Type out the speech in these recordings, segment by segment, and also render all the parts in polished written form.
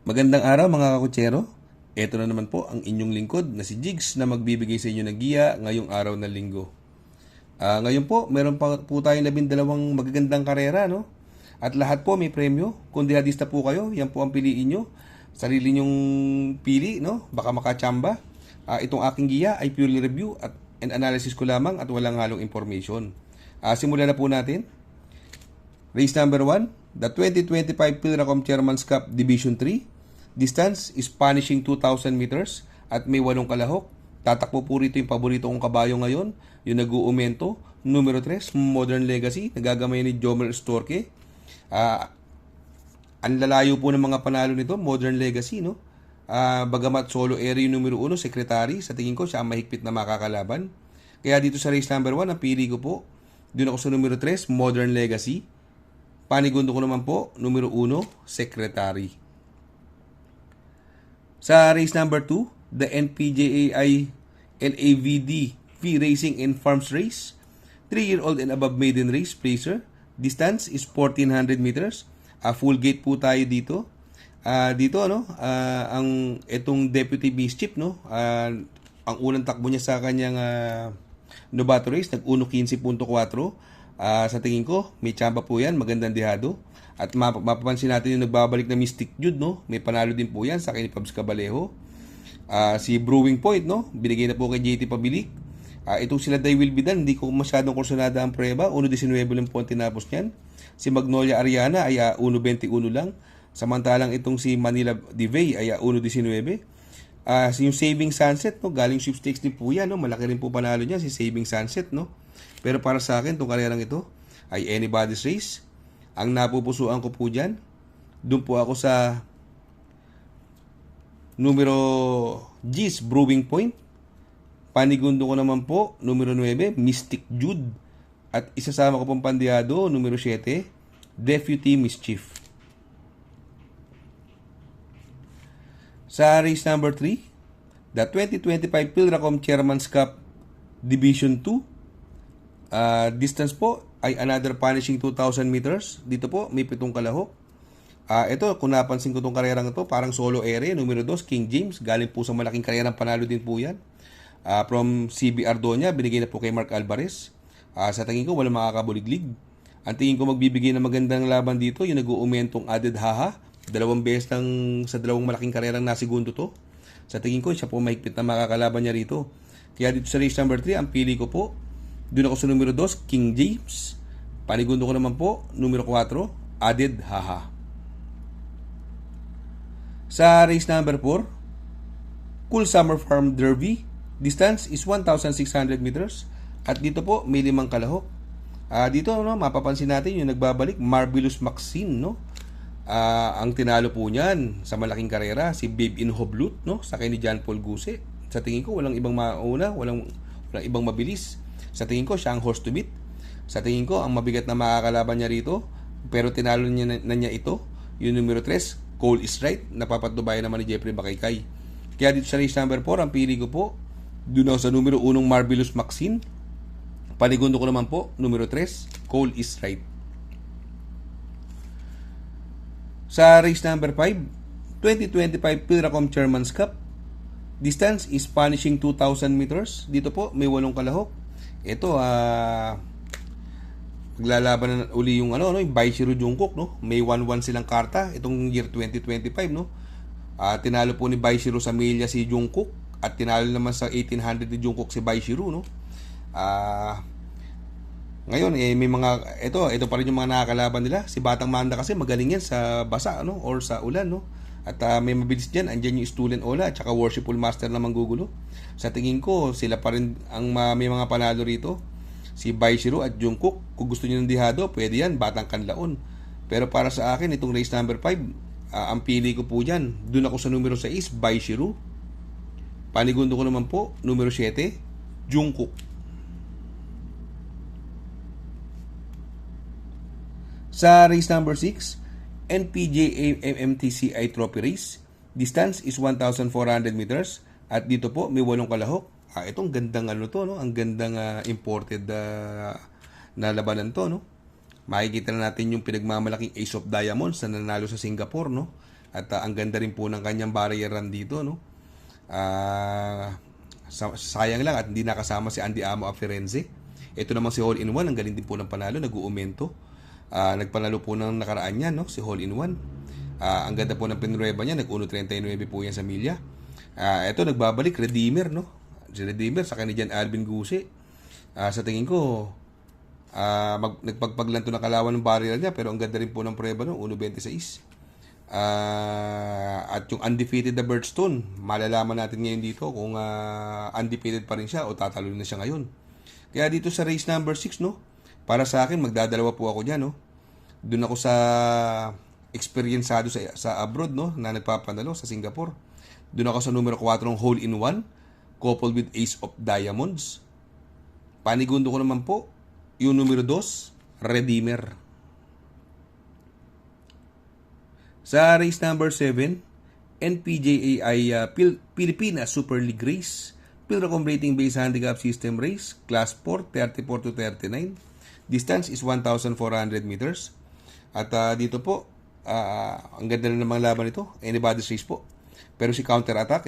Magandang araw mga kakutsero. Ito na naman po ang inyong lingkod na si Jigs na magbibigay sa inyo ng giya ngayong araw ng linggo. Ngayon po, meron pa po tayong 12 magagandang karera, no? At lahat po may premyo. Kung dihadista po kayo, yan po ang piliin nyo. Sarili nyong pili, no? Baka makachamba. Itong aking giya ay purely review at and analysis ko lamang at walang halong information. Simulan na po natin. Race number 1, the 2025 Philracom Chairman's Cup Division 3. Distance is punishing 2,000 meters at may 8 kalahok. Tatakbo po rito yung paborito kong kabayo ngayon, yung nag-uumento. Numero 3, Modern Legacy, nagagamay ni Jomer Storke. Ang lalayo po ng mga panalo nito, Modern Legacy, no? Bagamat solo area yung numero 1, secretary, sa tingin ko siya ang mahigpit na makakalaban. Kaya dito sa race number 1, ang pili ko po, doon ako sa numero 3, Modern Legacy. Panigundo ko naman po, numero 1, secretary. Sa race number 2, the NPJAI LAVD V Racing and Farms Race. 3-year-old and above maiden race, placer. Distance is 1,400 meters. Full gate po tayo dito. Ang itong Deputy Mischief, no? Ang unang takbo niya sa kanyang Novato race, nag-1:15.4. Sa tingin ko, may tsamba po yan, magandang dihado. At mapapansin natin yung nagbabalik na Mystic Jude, no? May panalo din po yan sa akin ni Pabs Cabalejo. Si Brewing Point, no? Binigay na po kay JT Pabilik. Itong sila Day Will Be Done, hindi ko masyadong kursunada ang prueba. 1:19 lang po ang tinapos niyan. Si Magnolia Ariana ay 1:21 lang. Samantalang itong si Manila Divey ay 1:19. Yung Saving Sunset, no? Galing sweepstakes din po yan, no? Malaki rin po panalo niya si Saving Sunset, no? Pero para sa akin, itong karerang ito ay anybody's race. Ang napupusuan ko po dyan, doon po ako sa numero G's, Brewing Point. Panigundo ko naman po, numero 9, Mystic Jude. At isasama ko pong pandiyado, numero 7, Deputy Mischief. Sa race number 3, the 2025 Philracom Chairman's Cup Division 2. Distance po ay another punishing 2,000 meters. Dito po may 7 kalahok. Ito, kung napansin ko itong karerang ito, parang solo area. Numero 2, King James. Galing po sa malaking karerang panalo din po yan. From CB Ardonia, binigay na po kay Mark Alvarez. Sa tingin ko, walang makakabuliglig. Ang tingin ko magbibigay ng magandang laban dito, yung nag-uumentong Added Haha. 2 beses sa 2 malaking karerang na segundo to. Sa tingin ko, siya po mahigpit na makakalaban niya rito. Kaya dito sa race number 3, ang pili ko po, doon ako sa numero 2, King James. Panigundo ko naman po, numero 4, Added Haha. Sa race number 4, Cool Summer Farm Derby. Distance is 1,600 meters. At dito po, may 5 kalahok. Dito, no, mapapansin natin yung nagbabalik, Marvelous Maxine, no? Ang tinalo po niyan sa malaking karera, si Babe in Hoblut, no? Sa kay ni John Paul Guse. Sa tingin ko, walang ibang mauna, walang ibang mabilis. Sa tingin ko, siya ang horse to beat. Sa tingin ko, ang mabigat na makakalaban niya rito, pero tinalo niya ito, yung numero 3, Cole is Right, napapatubayan naman ni Jeffrey Bakaykay. Kaya dito sa race number 4, ang pili ko po, doon ako sa numero 1, Marvelous Maxine. Panigundo ko naman po, numero 3, Cole is Right. Sa race number 5, 2025 Philracom Chairman's Cup. Distance is punishing 2,000 meters. Dito po, may 8 kalahok. Ito, maglalaban na uli yung yung Baishiro Jungkook, no? May 1-1 silang karta itong year 2025, no? Tinalo po ni Baishiro sa Melia si Jungkook at tinalo naman sa 1800 ni Jungkook si Baishiro, no? Ngayon may mga ito pa rin yung mga nakakalaban nila. Si Batang Manda kasi magaling yan sa basa, no? Or sa ulan, no? At may mabilis dyan, andyan yung Stulen Ola at saka Worshipful Master na Manggugulo. Sa tingin ko, sila pa rin ang may mga panalo rito. Si Baishiro at Jungkook. Kung gusto niyo ng dihado, pwede yan, Batang Kanlaon. Pero para sa akin, itong race number 5, ang pili ko po dyan, doon ako sa numero 6, Baishiro. Panigundo ko naman po, numero 7, Jungkook. Sa race number 6, NPJA MMTCI Trophy Race. Distance is 1,400 meters. At dito po, may 8 kalahok. Itong gandang no? Ang gandang imported na labanan to, no? Makikita na natin yung pinagmamalaking Ace of Diamonds na nanalo sa Singapore, no? At ang ganda rin po ng kanyang barrier run dito, no? Sayang lang at hindi nakasama si Andy Amo Aferenze. Ito naman si Hole in One, ang galing din po ng panalo, nag-uumento. Nagpanalo po ng nakaraan yan, no? Si Hole in One. Ang ganda po ng pinrueba niya, nag-1.39 po yan sa milya. Ito, nagbabalik, Redeemer, no? Si Redeemer sa kanya dyan, Alvin Guse. Sa tingin ko, nagpagpaglanto ng kalawan ng barrier niya, pero ang ganda rin po ng prueba, no? 1.26. At yung undefeated na Birdstone, malalaman natin ngayon dito kung undefeated pa rin siya o tatalo na siya ngayon. Kaya dito sa race number 6, no? Para sa akin, magdadalawa po ako dyan, no? Doon ako sa experiencado sa abroad, no? Na nagpapanalo sa Singapore. Doon ako sa numero 4 ng Hole in One, coupled with Ace of Diamonds. Panigundo ko naman po, yung numero 2, Redeemer. Sa race number 7, NPJAI Pilipinas Super League Race, Pilracom Rating Based Handicap System Race, Class 4, 34 to 39. Distance is 1,400 meters. At dito po, ang ganda na namang laban ito, anybody's race po. Pero si Counter Attack,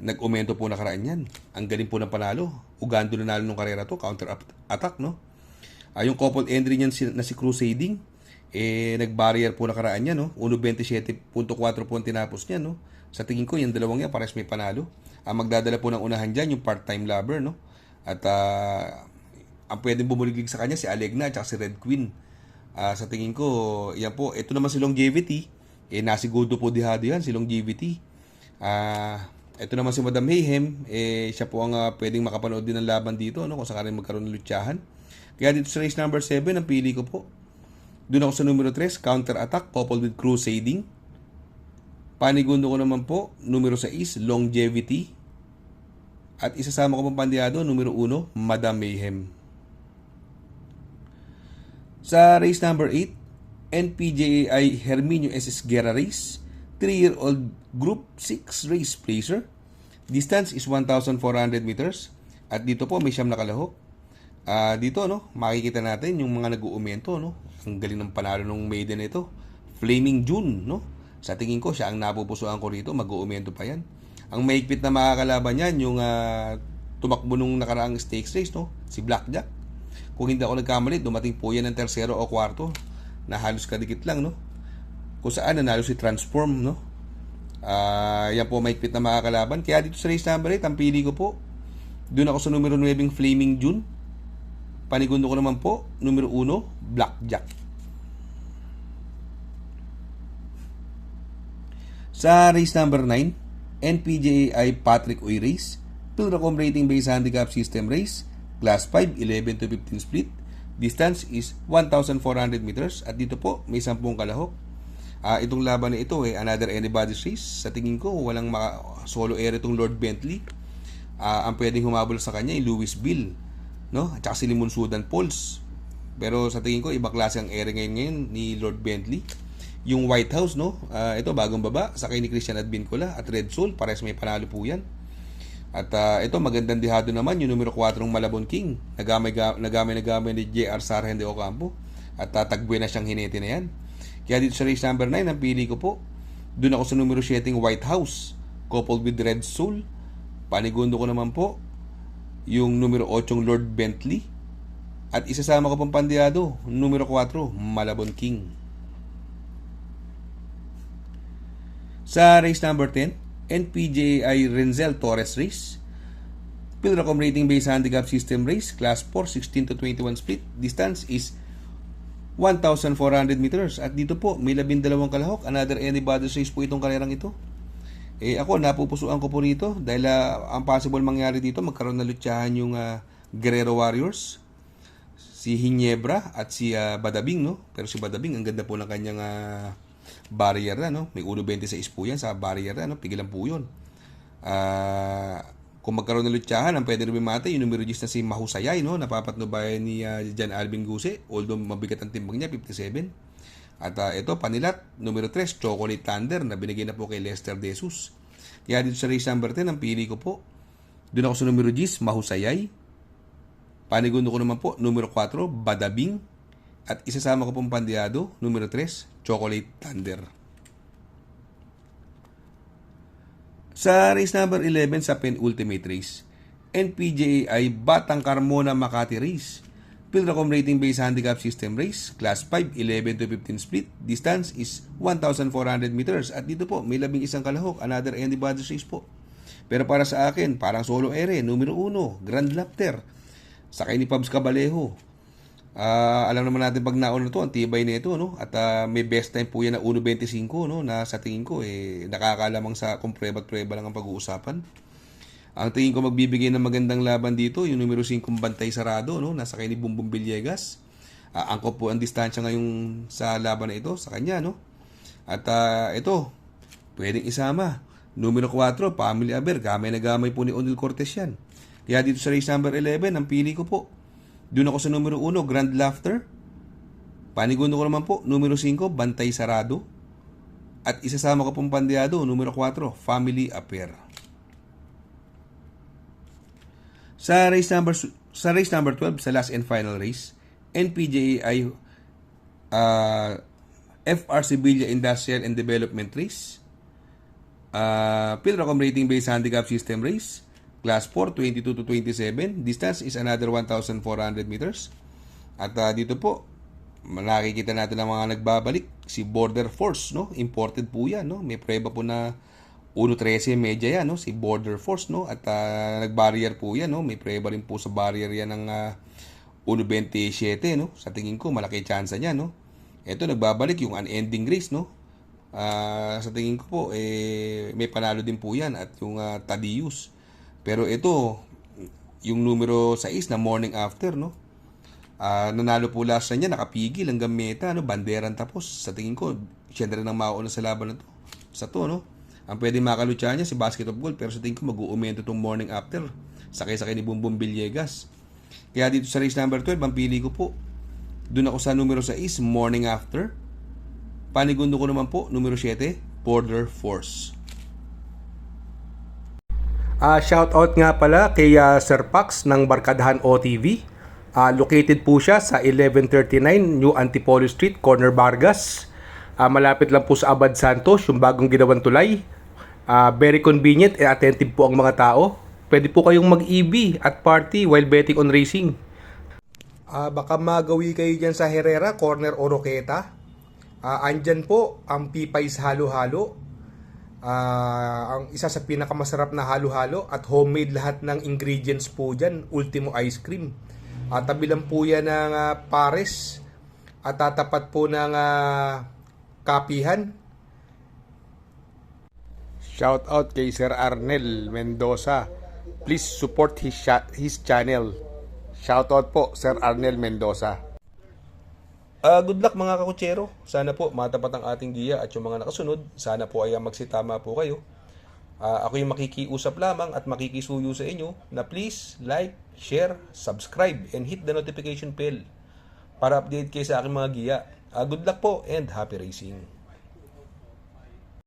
nag-umento po nakaraan yan. Ang galing po ng panalo. Ugando na nalo nung karera to, Counter Attack, no? Yung couple entry niyan na si Crusading, nag-barrier po nakaraan niya, no? 1.27.4 po ang tinapos niya, no? Sa tingin ko, yung dalawang yan, pares may panalo. Ang magdadala po ng unahan dyan, yung part-time lover, no? At ang pwedeng bumuliglig sa kanya, si Alegna at si Red Queen. Sa tingin ko, yan po. Ito naman si Longevity. Nasiguro po dihado yan, si Longevity. Ito naman si Madam Mayhem. Siya po ang pwedeng makapanood din ng laban dito, no? Kung sakaling magkaroon ng lutyahan. Kaya dito sa race number 7, ang pili ko po. Doon ako sa numero 3, Counter Attack, coupled with Crusading. Panigundo ko naman po, numero 6, Longevity. At isasama ko pang pandiyado, numero 1, Madam Mayhem. Sa race number 8, NPJAI Herminio SS Guerra Race, 3-year-old Group 6 race placer. Distance is 1,400 meters. At dito po may siyam na kalahok. Dito, no, makikita natin yung mga nag-uumento, no. Ang galing ng panalo ng maiden ito. Flaming June, no. Sa tingin ko, siya ang napupusuan ko rito. Mag-uumento pa yan. Ang mahigpit na makakalaban yan, yung tumakbo nung nakaraang stakes race, no. Si Blackjack. Kung hindi ako nagkamali, dumating po yan ng tersero o kwarto. Na halos kadikit lang, no. Kung saan nanalo si Transform, no. Yan po mahigpit na makakalaban. Kaya dito sa race number 8, ang pili ko po, doon ako sa numero 9, Flaming June. Panigundo ko naman po, numero 1, Blackjack. Sa race number 9, NPJAI Patrick Uy Race, Pilracom Rating Based Handicap System Race, Class 5, 11 to 15 split. Distance is 1,400 meters. At dito po, may 10 kalahok. Itong laban na ito, another anybody's race. Sa tingin ko, walang solo air itong Lord Bentley. Ang pwedeng humabol sa kanya ay Louis Bill, no? At saka si Limon Sudan Pauls. Pero sa tingin ko, ibang klase ang ere ngayon ni Lord Bentley. Yung White House, no? Ito, bagong baba. Sakay ni Christian Advincula at Red Soul. Pares may panalo po yan. At ito, magandang dihado naman, yung numero 4 ng Malabon King. Nagamay ni J.R. Sargent de Ocampo. At tatagbuin na siyang hinete na yan. Kaya dito sa race number 9, ang pili ko po, doon ako sa numero 7 White House, coupled with Red Soul. Panigundo ko naman po, yung numero 8 Lord Bentley. At isasama ko pang pandiyado, numero 4, Malabon King. Sa race number 10, NPJAI Renzel Torres Race, Pilracom Rating Based Handicap System Race, Class 4, 16 to 21 split. Distance is 1,400 meters. At dito po, may 12 kalahok. Another anybody's race po itong karerang ito. Ako, napupusuan ko po rito dahil ang possible mangyari dito, magkaroon na lutyahan yung Guerrero Warriors, si Hinebra at si Badabing, no? Pero si Badabing, ang ganda po ng kanyang barrier na, no? May 1.26 po yan sa barrier na, no? Pigilan po yun. Kung magkaroon ng lutyahan, ang pwede rin mate, yung numero 10 na si Mahusayay, no? Napapatnubayan ni Jan Alvin Guse, although mabigat ang timbang niya, 57. At ito, panilat, numero 3, Chocolate Thunder, na binigay na po kay Lester De Jesus. Kaya dito sa race number 10, ang pili ko po, doon ako sa numero 10, Mahusayay. Panigundo ko naman po, numero 4, Badabing. At isasama ko pong pandiyado, numero 3, Chocolate Thunder. Sa race number 11 sa penultimate race, NPJAI Batang Carmona Makati Race. Pilracom rating based handicap system race, class 5, 11 to 15 split, distance is 1,400 meters. At dito po, may 11 kalahok, another anybody race po. Pero para sa akin, parang solo ere, numero 1, Grand Lapter. Sakay ni Pabs Cabalejo. Alam naman natin pag nauna to, ang tibay na ito, no? At may best time po yan na 1.25, no? Na sa tingin ko, nakakalamang sa kung preba-preba lang ang pag-uusapan. Ang tingin ko magbibigay ng magandang laban dito, yung numero 5 Bantay Sarado, no? Nasa kay ni Bumbong Villegas. Angkop po ang distansya ngayon sa laban na ito, sa kanya, no? At ito, pwedeng isama. Numero 4, Family Aber, gamay na gamay po ni Onil Cortez yan. Kaya dito sa race number 11, ang pili ko po, doon ako sa numero 1, Grand Laughter. Panigundo ko naman po, numero 5, Bantay Sarado. At isasama ko pong pandiado, numero 4, Family Affair. Sa race number 12, sa last and final race, NPJAI FR Sevilla Industrial and Development Race. Pilracom rating based handicap system race. Class 4, 22 to 27. Distance is another 1,400 meters. At dito po, nakikita natin ang mga nagbabalik. Si Border Force, no? Imported po yan, no? May preba po na 1.13 medya yan, no? Si Border Force, no? At nag-barrier po yan, no? May preba rin po sa barrier yan ng 1.27, no? Sa tingin ko, malaki chance niya, no? Ito, nagbabalik yung unending race, no? Sa tingin ko po, may panalo din po yan at yung Tadius. Pero ito, yung numero 6 na Morning After, no? Nanalo po last niya, nakapigil hanggang meta, no? Banderan tapos. Sa tingin ko, siya na rin ang mauna sa laban na to. Sa to, no? Ang pwede makalutsa niya si Basket of Gold, pero sa tingin ko mag-uumento itong Morning After. Sakay-sakay ni Bumbong Villegas. Kaya dito sa race number 12, ang pili ko po, doon ako sa numero 6, Morning After. Panigundo ko naman po, numero 7, Border Force. Shout out nga pala kay Sir Pax ng Barkadahan OTV. Located po siya sa 1139 New Antipolo Street, Corner Vargas. Malapit lang po sa Abad Santos, yung bagong ginawang tulay. Very convenient and attentive po ang mga tao. Pwede po kayong mag-EB at party while betting on racing. Baka magawi kayo dyan sa Herrera, Corner Oroqueta. Andyan po ang Pipay's Halo-Halo. Ang isa sa pinakamasarap na halo-halo at homemade lahat ng ingredients po dyan. Ultimo Ice Cream. Tabi lang po yan ng Pares. At tatapat po ng Kapihan. Shout out kay Sir Arnel Mendoza. Please support his channel. Shout out po Sir Arnel Mendoza. Good luck mga kakutsero. Sana po matapat ang ating giya at yung mga nakasunod. Sana po ay magsitama po kayo. Ako yung makikiusap lamang at makikisuyo sa inyo na please like, share, subscribe, and hit the notification bell para update kayo sa aking mga giya. Good luck po and happy racing.